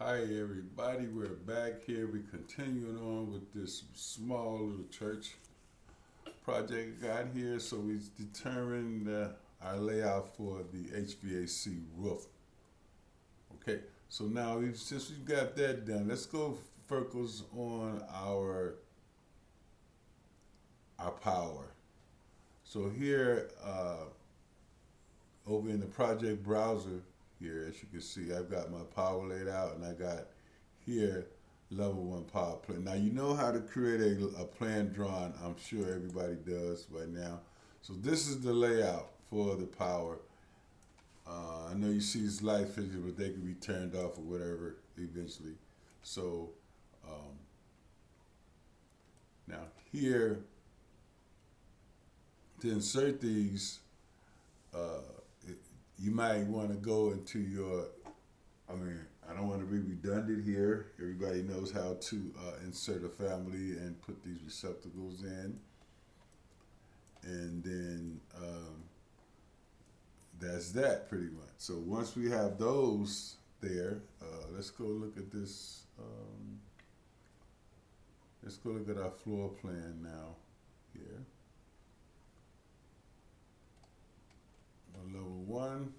Hi everybody, we're back here. We're continuing on with this small little church project we got here. So we determined our layout for the HVAC roof. Okay, so now since we've got that done, let's go focus on our power. So here, over in the project browser here, as you can see, I've got my power laid out, and I got here level one power plant. Now you know how to create a plan drawing. I'm sure everybody does right now. So this is the layout for the power. I know you see these light fixtures, but they can be turned off or whatever eventually. So now here, to insert these, uh, you might want to go into your, I don't want to be redundant here. Everybody knows how to insert a family and put these receptacles in. And then that's that pretty much. So once we have those there, let's go look at this. Let's go look at our floor plan now here. Level one.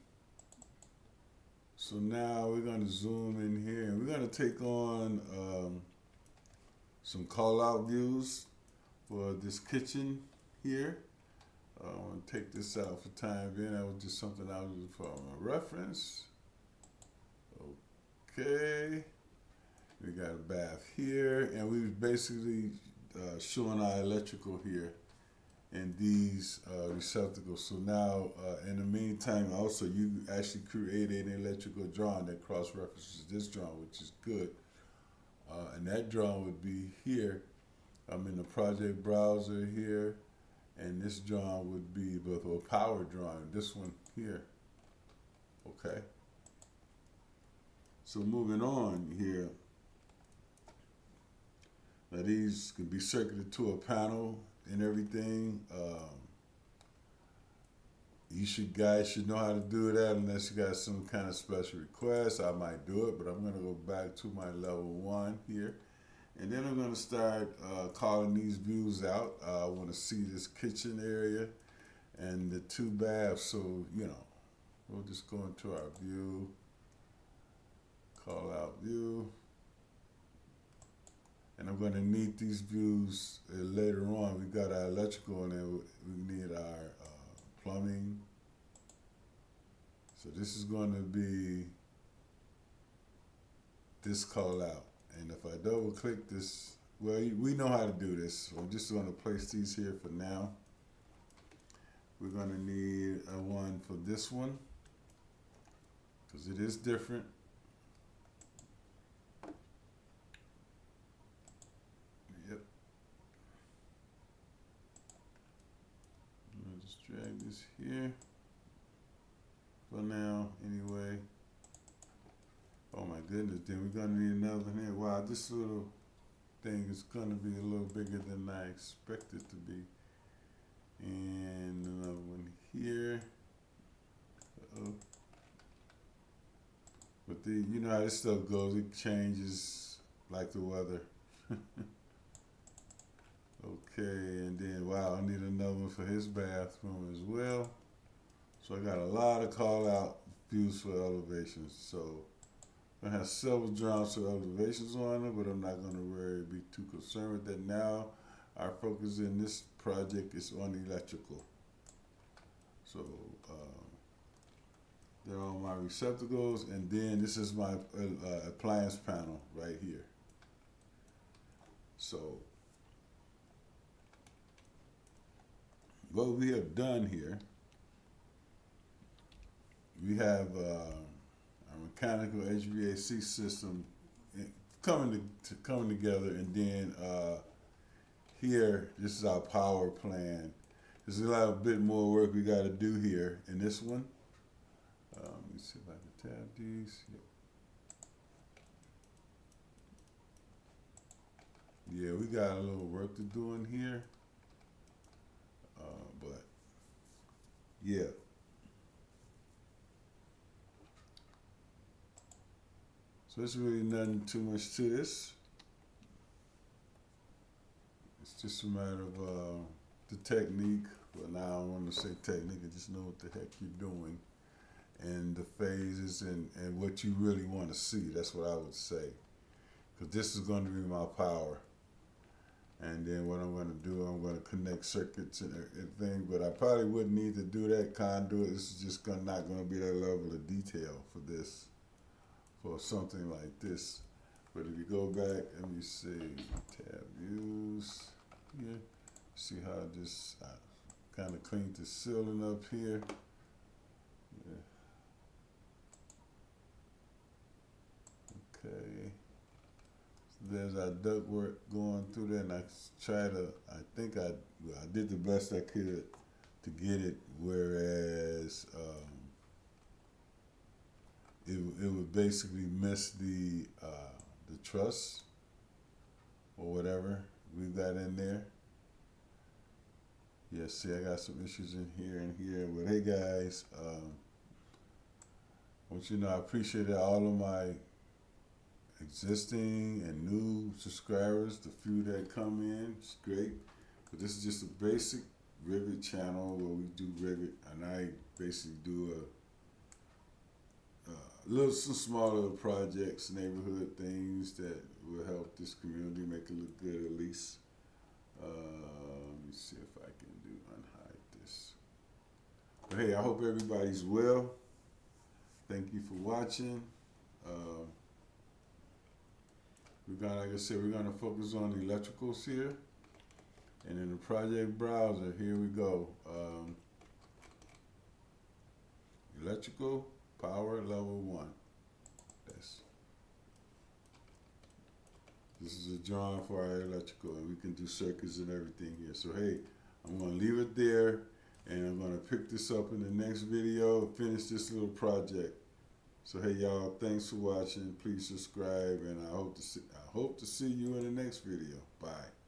So now we're going to zoom in here, and we're going to take on some call-out views for this kitchen here. I want to take this out for time being. That was just something I was using for my reference. Okay. We got a bath here, and we've basically showing our electrical here and these receptacles. So now, in the meantime, also you actually created an electrical drawing that cross-references this drawing, which is good. And that drawing would be here. I'm in the project browser here, and this drawing would be with a power drawing. This one here. Okay. So moving on here. Now these can be circuited to a panel and everything. Guys should know how to do that unless you got some kind of special request. I might do it, but I'm going to go back to my level one here. And then I'm going to start calling these views out. I want to see this kitchen area and the two baths. So, we'll just go into our view, call out view. And I'm going to need these views later on. We got our electrical, and then we need our plumbing. So this is going to be this call out. And if I double click this, well, we know how to do this. So I'm just going to place these here for now. We're going to need a one for this one, because it is different. Drag this here for now anyway. Oh my goodness, then we're gonna need another one here. Wow, this little thing is gonna be a little bigger than I expected it to be. And another one here. But you know how this stuff goes, it changes like the weather. Okay, and then, wow, I need another one for his bathroom as well. So I got a lot of call out views for elevations. So I have several drawings for elevations on it, but I'm not going to really be too concerned with that now. Our focus in this project is on electrical. So they're all my receptacles, and then this is my appliance panel right here. So what we have done here, we have a mechanical HVAC system coming together, and then here, this is our power plan. There's a lot bit more work we got to do here in this one. Let me see if I can tab these. Yeah, we got a little work to do in here. But yeah. So it's really nothing too much to this. It's just a matter of the technique. Well, now I don't want to say technique. I just know what the heck you're doing, and the phases, and what you really want to see. That's what I would say. Because this is going to be my power. And then what I'm going to do, I'm going to connect circuits and everything. But I probably wouldn't need to do that conduit. This is just not going to be that level of detail for this, for something like this. But if you go back, let me see, tab views here. See how this kind of cleaned the ceiling up here. Yeah. Okay. There's our duct work going through there, and I think I did the best I could to get it, whereas it would basically miss the truss or whatever we got in there. Yeah, see, I got some issues in here and here, but hey guys, I want you to know I appreciate all of my existing and new subscribers, the few that come in, it's great. But this is just a basic Revit channel where we do Revit, and I basically do some small little projects, neighborhood things that will help this community make it look good at least. Let me see if I can unhide this. But hey, I hope everybody's well. Thank you for watching. We're gonna, like I said, we're gonna focus on the electricals here, and in the project browser, here we go. Electrical power level 1. This is a drawing for our electrical, and we can do circuits and everything here. So hey, I'm gonna leave it there, and I'm gonna pick this up in the next video, finish this little project. So hey y'all, thanks for watching. Please subscribe, and I hope to see you in the next video. Bye.